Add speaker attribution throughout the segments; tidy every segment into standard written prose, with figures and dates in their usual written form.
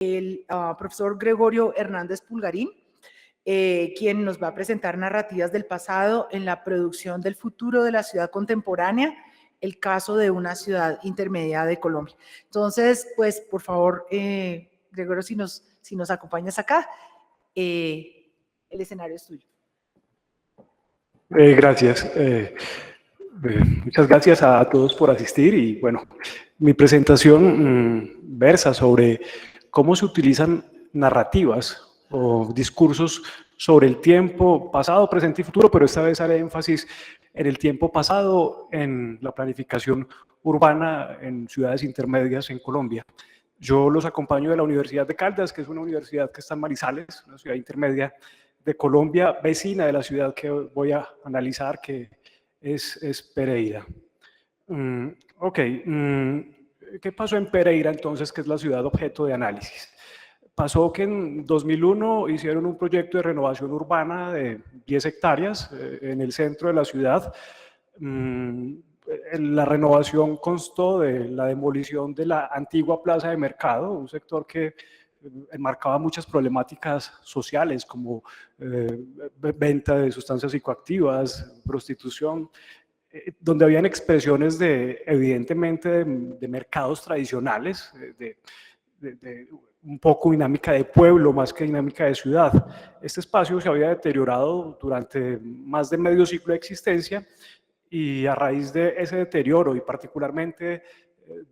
Speaker 1: el profesor Gregorio Hernández Pulgarín, quien nos va a presentar narrativas del pasado en la producción del futuro de la ciudad contemporánea, el caso de una ciudad intermedia de Colombia. Entonces, pues, por favor, Gregorio, si nos acompañas acá, el escenario es tuyo.
Speaker 2: Gracias. Muchas gracias a todos por asistir y bueno, mi presentación versa sobre cómo se utilizan narrativas o discursos sobre el tiempo pasado, presente y futuro, pero esta vez haré énfasis en el tiempo pasado, en la planificación urbana en ciudades intermedias en Colombia. Yo los acompaño de la Universidad de Caldas, que es una universidad que está en Manizales, una ciudad intermedia de Colombia, vecina de la ciudad que voy a analizar, que es Pereira. ¿Qué pasó en Pereira entonces, que es la ciudad objeto de análisis? Pasó que en 2001 hicieron un proyecto de renovación urbana de 10 hectáreas en el centro de la ciudad. La renovación constó de la demolición de la antigua plaza de mercado, un sector que enmarcaba muchas problemáticas sociales como venta de sustancias psicoactivas, prostitución, donde habían expresiones evidentemente de mercados tradicionales, de un poco dinámica de pueblo más que dinámica de ciudad. Este espacio se había deteriorado durante más de medio siglo de existencia y a raíz de ese deterioro y particularmente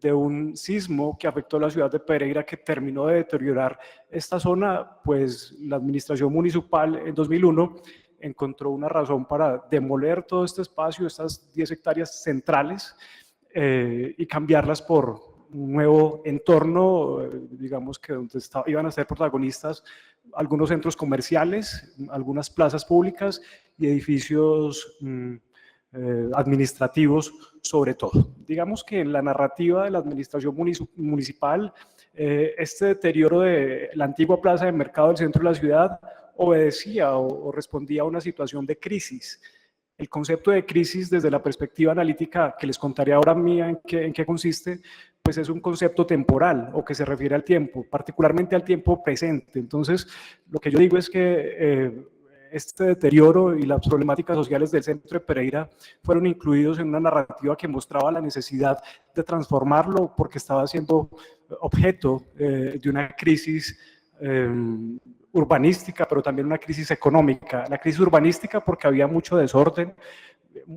Speaker 2: de un sismo que afectó a la ciudad de Pereira que terminó de deteriorar esta zona, pues la administración municipal en 2001 encontró una razón para demoler todo este espacio, estas 10 hectáreas centrales y cambiarlas por un nuevo entorno, digamos que donde iban a ser protagonistas algunos centros comerciales, algunas plazas públicas y edificios administrativos sobre todo. Digamos que en la narrativa de la administración municipal, este deterioro de la antigua plaza de mercado del centro de la ciudad obedecía o respondía a una situación de crisis. El concepto de crisis desde la perspectiva analítica que les contaré ahora mía en qué consiste, pues es un concepto temporal o que se refiere al tiempo, particularmente al tiempo presente. Entonces, lo que yo digo es que este deterioro y las problemáticas sociales del centro de Pereira fueron incluidos en una narrativa que mostraba la necesidad de transformarlo porque estaba siendo objeto de una crisis urbanística, pero también una crisis económica. La crisis urbanística porque había mucho desorden,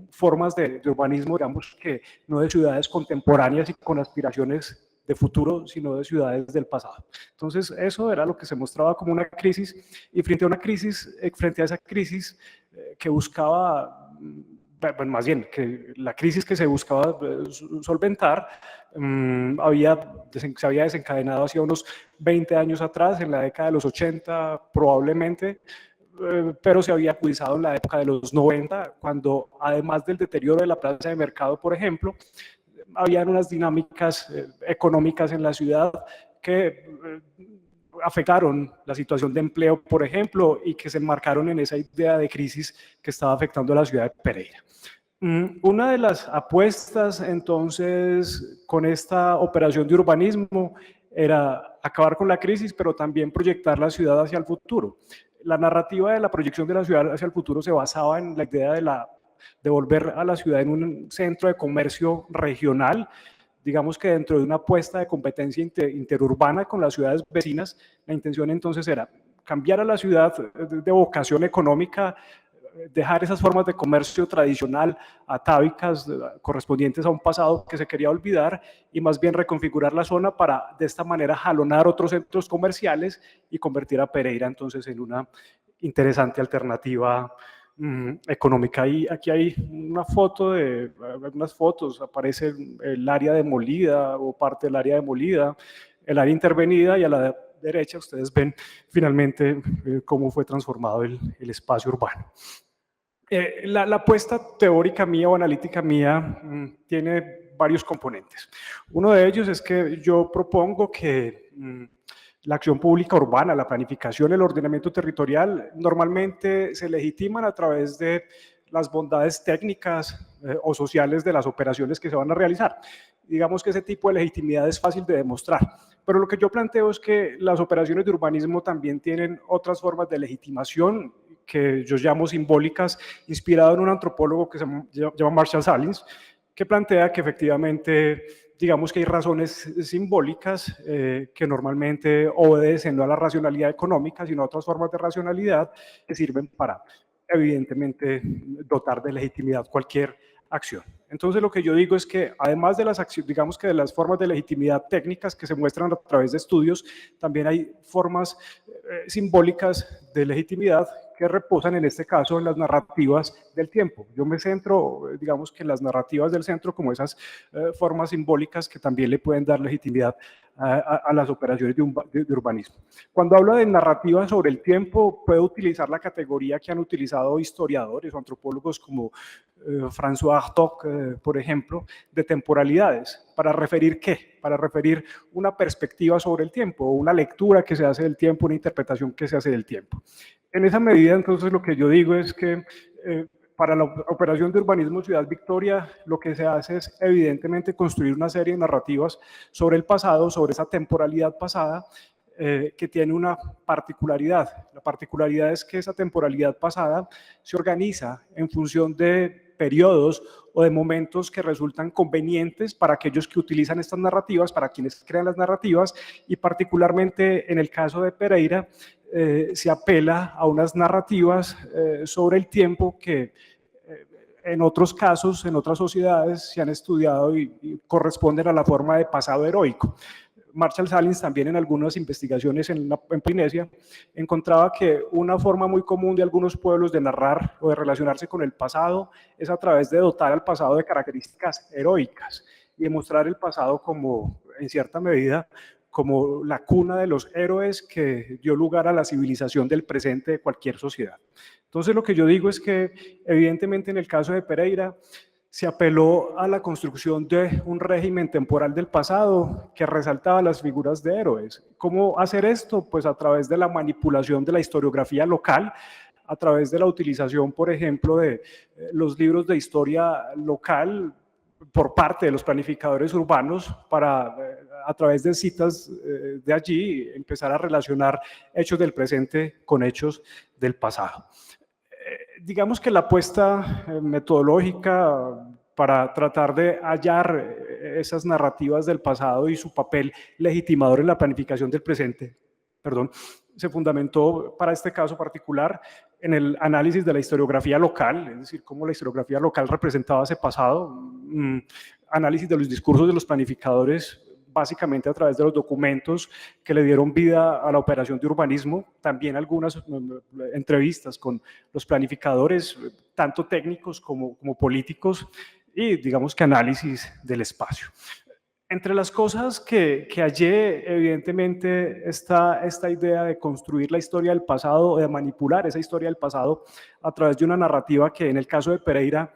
Speaker 2: formas de urbanismo, digamos que no de ciudades contemporáneas y con aspiraciones de futuro, sino de ciudades del pasado. Entonces, eso era lo que se mostraba como una crisis, y frente a esa crisis que buscaba, bueno, más bien, que la crisis que se buscaba solventar, se había desencadenado hacia unos 20 años atrás, en la década de los 80 probablemente, pero se había acudizado en la época de los 90, cuando además del deterioro de la plaza de mercado, por ejemplo, habían unas dinámicas económicas en la ciudad que afectaron la situación de empleo, por ejemplo, y que se enmarcaron en esa idea de crisis que estaba afectando a la ciudad de Pereira. Una de las apuestas, entonces, con esta operación de urbanismo era acabar con la crisis, pero también proyectar la ciudad hacia el futuro. La narrativa de la proyección de la ciudad hacia el futuro se basaba en la idea de volver a la ciudad en un centro de comercio regional, digamos que dentro de una apuesta de competencia interurbana con las ciudades vecinas. La intención entonces era cambiar a la ciudad de vocación económica, dejar esas formas de comercio tradicional, atávicas, correspondientes a un pasado que se quería olvidar, y más bien reconfigurar la zona para de esta manera jalonar otros centros comerciales y convertir a Pereira entonces en una interesante alternativa económica. Y aquí hay una foto algunas fotos, aparece el área demolida o parte del área demolida, el área intervenida, y a la derecha ustedes ven finalmente cómo fue transformado el espacio urbano. La apuesta teórica mía o analítica mía tiene varios componentes. Uno de ellos es que yo propongo que la acción pública urbana, la planificación, el ordenamiento territorial normalmente se legitiman a través de las bondades técnicas o sociales de las operaciones que se van a realizar. digamos que ese tipo de legitimidad es fácil de demostrar. Pero lo que yo planteo es que las operaciones de urbanismo también tienen otras formas de legitimación que yo llamo simbólicas, inspirado en un antropólogo que se llama Marshall Salins, que plantea que efectivamente, digamos que hay razones simbólicas que normalmente obedecen no a la racionalidad económica, sino a otras formas de racionalidad que sirven para, evidentemente, dotar de legitimidad cualquier acción. Entonces lo que yo digo es que además de las acciones, digamos que de las formas de legitimidad técnicas que se muestran a través de estudios, también hay formas simbólicas de legitimidad que reposan en este caso en las narrativas del tiempo. Yo me centro, digamos que en las narrativas del centro como esas formas simbólicas que también le pueden dar legitimidad a las operaciones de urbanismo. Cuando hablo de narrativa sobre el tiempo, puedo utilizar la categoría que han utilizado historiadores o antropólogos como François Hartog, por ejemplo, de temporalidades. ¿Para referir qué? Para referir una perspectiva sobre el tiempo, o una lectura que se hace del tiempo, una interpretación que se hace del tiempo. En esa medida, entonces, lo que yo digo es que para la operación de urbanismo Ciudad Victoria, lo que se hace es evidentemente construir una serie de narrativas sobre el pasado, sobre esa temporalidad pasada, que tiene una particularidad. La particularidad es que esa temporalidad pasada se organiza en función de periodos o de momentos que resultan convenientes para aquellos que utilizan estas narrativas, para quienes crean las narrativas, y particularmente en el caso de Pereira, se apela a unas narrativas sobre el tiempo que en otros casos, en otras sociedades, se han estudiado y corresponden a la forma de pasado heroico. Marshall Salins también en algunas investigaciones en Polinesia encontraba que una forma muy común de algunos pueblos de narrar o de relacionarse con el pasado es a través de dotar al pasado de características heroicas y de mostrar el pasado como, en cierta medida, como la cuna de los héroes que dio lugar a la civilización del presente de cualquier sociedad. Entonces lo que yo digo es que evidentemente en el caso de Pereira se apeló a la construcción de un régimen temporal del pasado que resaltaba las figuras de héroes. ¿Cómo hacer esto? Pues a través de la manipulación de la historiografía local, a través de la utilización, por ejemplo, de los libros de historia local por parte de los planificadores urbanos para, a través de citas de allí, empezar a relacionar hechos del presente con hechos del pasado. Digamos que la apuesta metodológica para tratar de hallar esas narrativas del pasado y su papel legitimador en la planificación del presente, se fundamentó para este caso particular en el análisis de la historiografía local, es decir, cómo la historiografía local representaba ese pasado, análisis de los discursos de los planificadores, básicamente a través de los documentos que le dieron vida a la operación de urbanismo, también algunas entrevistas con los planificadores, tanto técnicos como políticos, y digamos que análisis del espacio. Entre las cosas que hallé, evidentemente, está esta idea de construir la historia del pasado, de manipular esa historia del pasado a través de una narrativa que en el caso de Pereira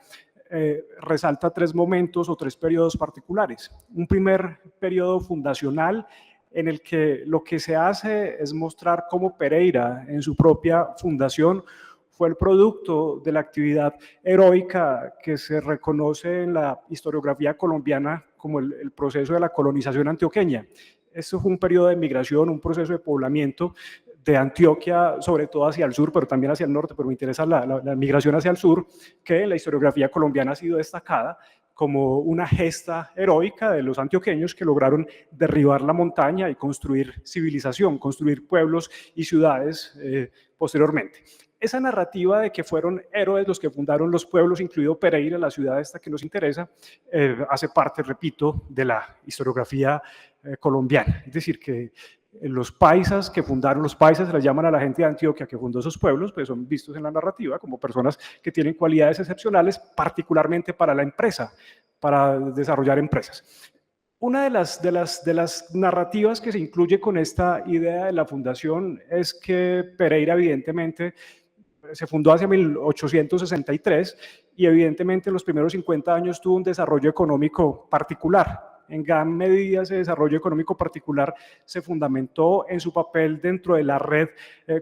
Speaker 2: resalta tres momentos o tres periodos particulares. Un primer periodo fundacional en el que lo que se hace es mostrar cómo Pereira en su propia fundación fue el producto de la actividad heroica que se reconoce en la historiografía colombiana como el proceso de la colonización antioqueña. Esto fue un periodo de migración, un proceso de poblamiento de Antioquia, sobre todo hacia el sur, pero también hacia el norte, pero me interesa la migración hacia el sur, que en la historiografía colombiana ha sido destacada como una gesta heroica de los antioqueños que lograron derribar la montaña y construir civilización, construir pueblos y ciudades posteriormente. Esa narrativa de que fueron héroes los que fundaron los pueblos, incluido Pereira, la ciudad esta que nos interesa, hace parte, repito, de la historiografía colombiana. Es decir, que los paisas que fundaron, los paisas se les llaman a la gente de Antioquia que fundó esos pueblos, pues son vistos en la narrativa como personas que tienen cualidades excepcionales, particularmente para la empresa, para desarrollar empresas. Una de las narrativas que se incluye con esta idea de la fundación es que Pereira evidentemente se fundó hacia 1863 y evidentemente en los primeros 50 años tuvo un desarrollo económico particular. en gran medida ese desarrollo económico particular se fundamentó en su papel dentro de la red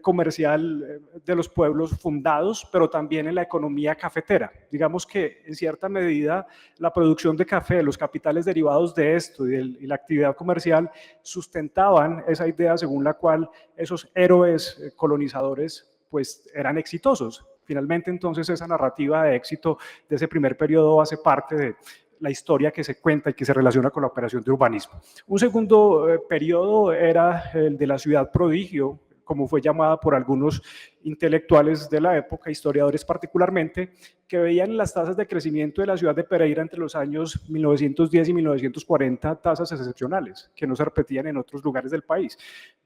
Speaker 2: comercial de los pueblos fundados, pero también en la economía cafetera. Digamos que en cierta medida la producción de café, los capitales derivados de esto y la actividad comercial sustentaban esa idea según la cual esos héroes colonizadores pues eran exitosos. Finalmente, entonces, esa narrativa de éxito de ese primer periodo hace parte de la historia que se cuenta y que se relaciona con la operación de urbanismo. Un segundo periodo era el de la ciudad prodigio, como fue llamada por algunos intelectuales de la época, historiadores particularmente, que veían las tasas de crecimiento de la ciudad de Pereira entre los años 1910 y 1940 tasas excepcionales, que no se repetían en otros lugares del país.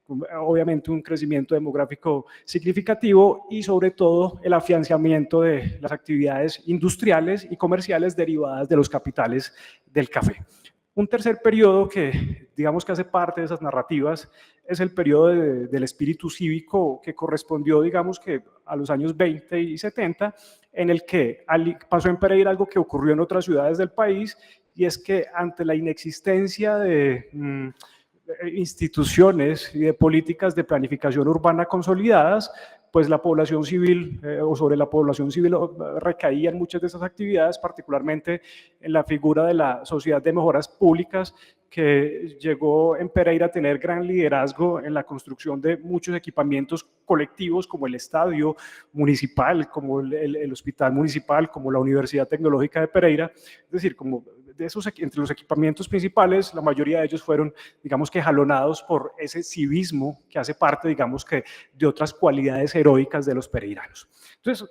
Speaker 2: Obviamente un crecimiento demográfico significativo y sobre todo el afianzamiento de las actividades industriales y comerciales derivadas de los capitales del café. Un tercer periodo que digamos que hace parte de esas narrativas es el periodo del espíritu cívico que correspondió digamos que a los años 20 y 70, en el que pasó en Pereira algo que ocurrió en otras ciudades del país, y es que ante la inexistencia de instituciones y de políticas de planificación urbana consolidadas, pues la población civil o sobre la población civil recaían muchas de esas actividades, particularmente en la figura de la Sociedad de Mejoras Públicas, que llegó en Pereira a tener gran liderazgo en la construcción de muchos equipamientos colectivos como el estadio municipal, como el hospital municipal, como la Universidad Tecnológica de Pereira, es decir, como de esos, entre los equipamientos principales, la mayoría de ellos fueron, digamos que jalonados por ese civismo que hace parte, digamos que, de otras cualidades heroicas de los pereiranos. Entonces,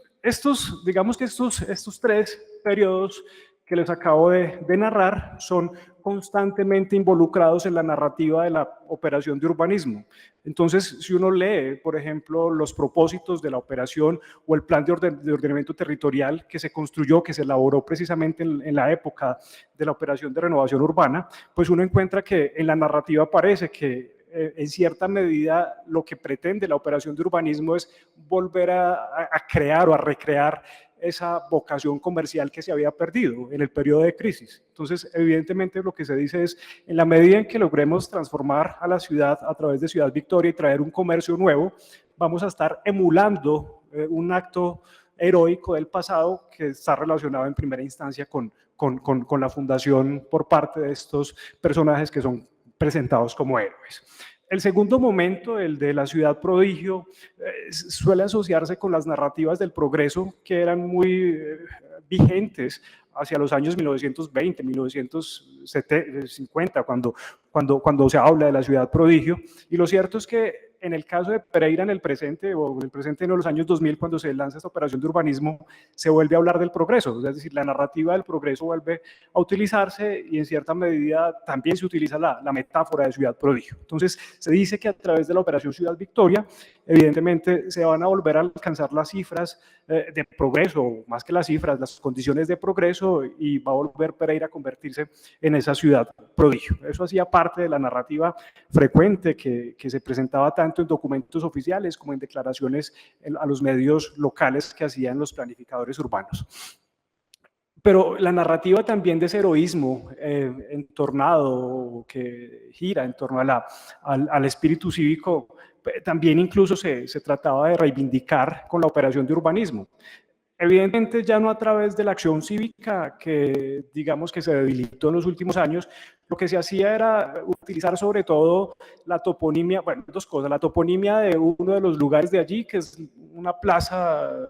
Speaker 2: digamos que estos tres periodos que les acabo de narrar son constantemente involucrados en la narrativa de la operación de urbanismo. Entonces, si uno lee, por ejemplo, los propósitos de la operación o el plan de ordenamiento territorial que se construyó, que se elaboró precisamente en la época de la operación de renovación urbana, pues uno encuentra que en la narrativa aparece que en cierta medida lo que pretende la operación de urbanismo es volver a crear o a recrear esa vocación comercial que se había perdido en el periodo de crisis. Entonces, evidentemente lo que se dice es, en la medida en que logremos transformar a la ciudad a través de Ciudad Victoria y traer un comercio nuevo, vamos a estar emulando un acto heroico del pasado que está relacionado en primera instancia con la fundación por parte de estos personajes que son presentados como héroes. El segundo momento, el de la ciudad prodigio, suele asociarse con las narrativas del progreso que eran muy vigentes hacia los años 1920, 1950, cuando se habla de la ciudad prodigio. Y lo cierto es que en el caso de Pereira, en el presente, o en el presente de los años 2000, cuando se lanza esta operación de urbanismo, se vuelve a hablar del progreso, es decir, la narrativa del progreso vuelve a utilizarse y en cierta medida también se utiliza la metáfora de ciudad prodigio. Entonces, se dice que a través de la operación Ciudad Victoria, evidentemente se van a volver a alcanzar las cifras de progreso, más que las cifras, las condiciones de progreso, y va a volver Pereira a convertirse en esa ciudad prodigio. Eso hacía parte de la narrativa frecuente que se presentaba tanto en documentos oficiales como en declaraciones a los medios locales que hacían los planificadores urbanos. Pero la narrativa también de ese heroísmo entornado, que gira en torno al espíritu cívico, también incluso se trataba de reivindicar con la operación de urbanismo. Evidentemente ya no a través de la acción cívica que digamos que se debilitó en los últimos años, lo que se hacía era utilizar sobre todo la toponimia, bueno, dos cosas, la toponimia de uno de los lugares de allí, que es una plaza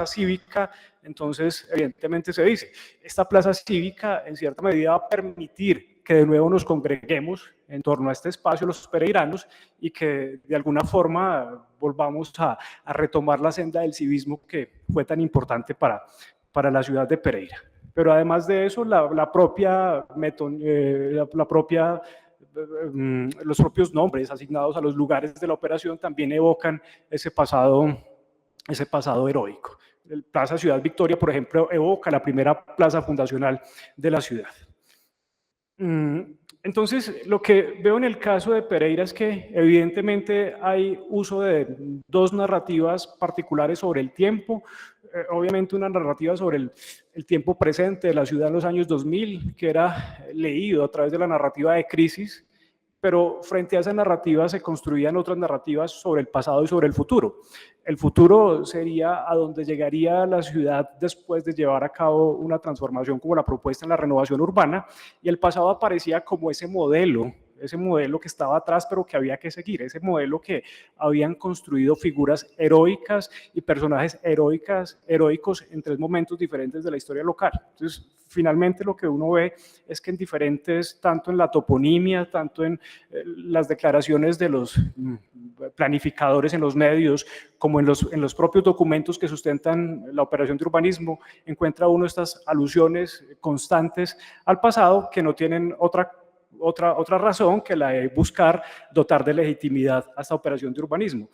Speaker 2: cívica. Entonces evidentemente se dice, esta plaza cívica en cierta medida va a permitir que de nuevo nos congreguemos en torno a este espacio los pereiranos y que de alguna forma volvamos a retomar la senda del civismo que fue tan importante para la ciudad de Pereira. Pero además de eso, los propios nombres asignados a los lugares de la operación también evocan ese pasado heroico. El Plaza Ciudad Victoria, por ejemplo, evoca la primera plaza fundacional de la ciudad. Entonces, lo que veo en el caso de Pereira es que evidentemente hay uso de dos narrativas particulares sobre el tiempo. obviamente una narrativa sobre el tiempo presente de la ciudad en los años 2000, que era leído a través de la narrativa de crisis, pero frente a esa narrativa se construían otras narrativas sobre el pasado y sobre el futuro. El futuro sería a donde llegaría la ciudad después de llevar a cabo una transformación como la propuesta en la renovación urbana, y el pasado aparecía como ese modelo que estaba atrás pero que había que seguir, ese modelo que habían construido figuras heroicas y personajes heroicos en 3 momentos diferentes de la historia local. Entonces, finalmente lo que uno ve es que en diferentes, tanto en la toponimia, tanto en las declaraciones de los planificadores en los medios, como en los propios documentos que sustentan la operación de urbanismo, encuentra uno estas alusiones constantes al pasado que no tienen otra razón que la de buscar dotar de legitimidad a esta operación de urbanismo.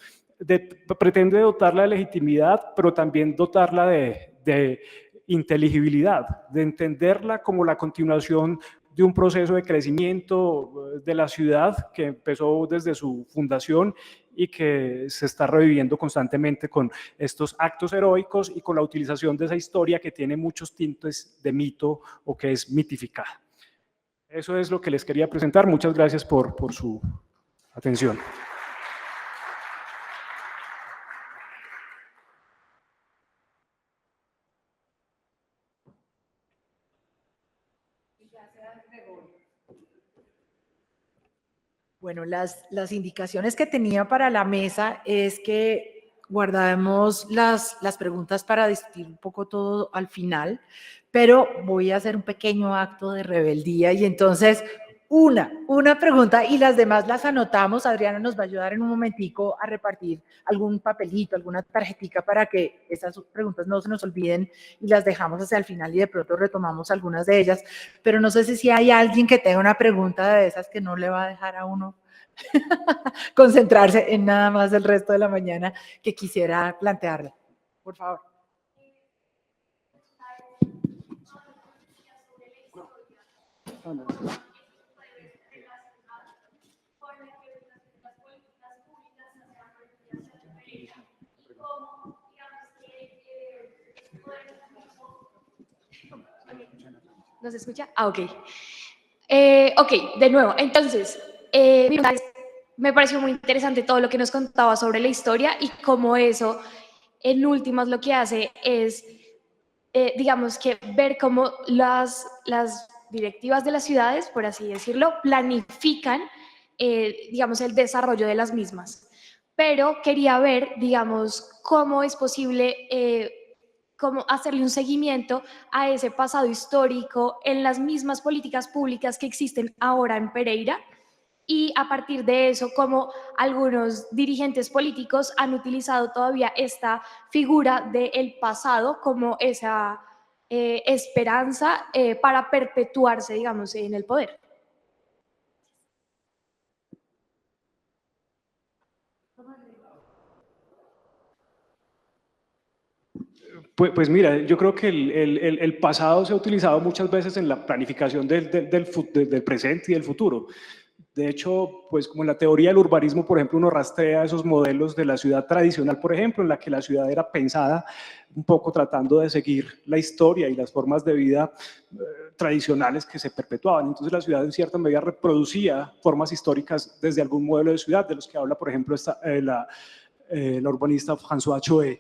Speaker 2: Pretende dotarla de legitimidad, pero también dotarla de inteligibilidad, de entenderla como la continuación de un proceso de crecimiento de la ciudad que empezó desde su fundación y que se está reviviendo constantemente con estos actos heroicos y con la utilización de esa historia que tiene muchos tintes de mito o que es mitificada. Eso es lo que les quería presentar. Muchas gracias por su atención.
Speaker 1: Bueno, las indicaciones que tenía para la mesa es que guardamos las preguntas para discutir un poco todo al final, pero voy a hacer un pequeño acto de rebeldía y entonces una pregunta y las demás las anotamos. Adriana nos va a ayudar en un momentico a repartir algún papelito, alguna tarjetica para que esas preguntas no se nos olviden y las dejamos hacia el final y de pronto retomamos algunas de ellas. Pero no sé si hay alguien que tenga una pregunta de esas que no le va a dejar a uno concentrarse en nada más del resto de la mañana que quisiera plantearle. Por favor.
Speaker 3: ¿No se escucha? Ah, ok. Ok, de nuevo. Entonces, me pareció muy interesante todo lo que nos contaba sobre la historia y cómo eso, en últimas, lo que hace es, digamos que ver cómo las directivas de las ciudades, por así decirlo, planifican, digamos, el desarrollo de las mismas. Pero quería ver, digamos, cómo es posible cómo hacerle un seguimiento a ese pasado histórico en las mismas políticas públicas que existen ahora en Pereira y a partir de eso, cómo algunos dirigentes políticos han utilizado todavía esta figura del pasado como esa esperanza para perpetuarse, digamos, en el poder.
Speaker 2: Pues mira, yo creo que el pasado se ha utilizado muchas veces en la planificación del presente y del futuro. De hecho, pues como en la teoría del urbanismo, por ejemplo, uno rastrea esos modelos de la ciudad tradicional, por ejemplo, en la que la ciudad era pensada un poco tratando de seguir la historia y las formas de vida tradicionales que se perpetuaban. Entonces la ciudad en cierta medida reproducía formas históricas desde algún modelo de ciudad, de los que habla, por ejemplo, la urbanista François Choé.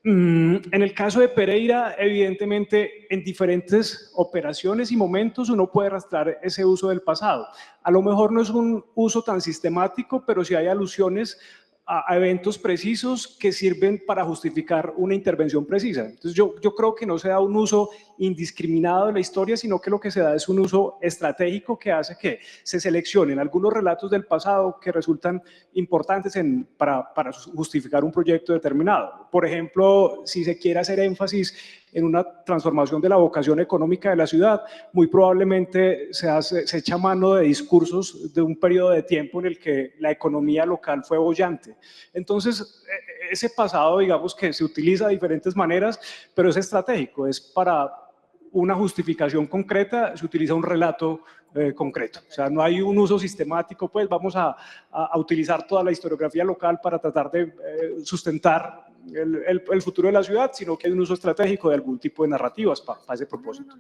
Speaker 2: En el caso de Pereira, evidentemente, en diferentes operaciones y momentos uno puede rastrear ese uso del pasado. A lo mejor no es un uso tan sistemático, pero sí hay alusiones a eventos precisos que sirven para justificar una intervención precisa. Entonces yo creo que no se da un uso indiscriminado de la historia, sino que lo que se da es un uso estratégico que hace que se seleccionen algunos relatos del pasado que resultan importantes para justificar un proyecto determinado. Por ejemplo, si se quiere hacer énfasis en una transformación de la vocación económica de la ciudad, muy probablemente se echa mano de discursos de un periodo de tiempo en el que la economía local fue boyante. Entonces, ese pasado, digamos que se utiliza de diferentes maneras, pero es estratégico, es para una justificación concreta, se utiliza un relato concreto. O sea, no hay un uso sistemático, pues vamos a utilizar toda la historiografía local para tratar de sustentar el futuro de la ciudad, sino que hay un uso estratégico de algún tipo de narrativas para ese propósito.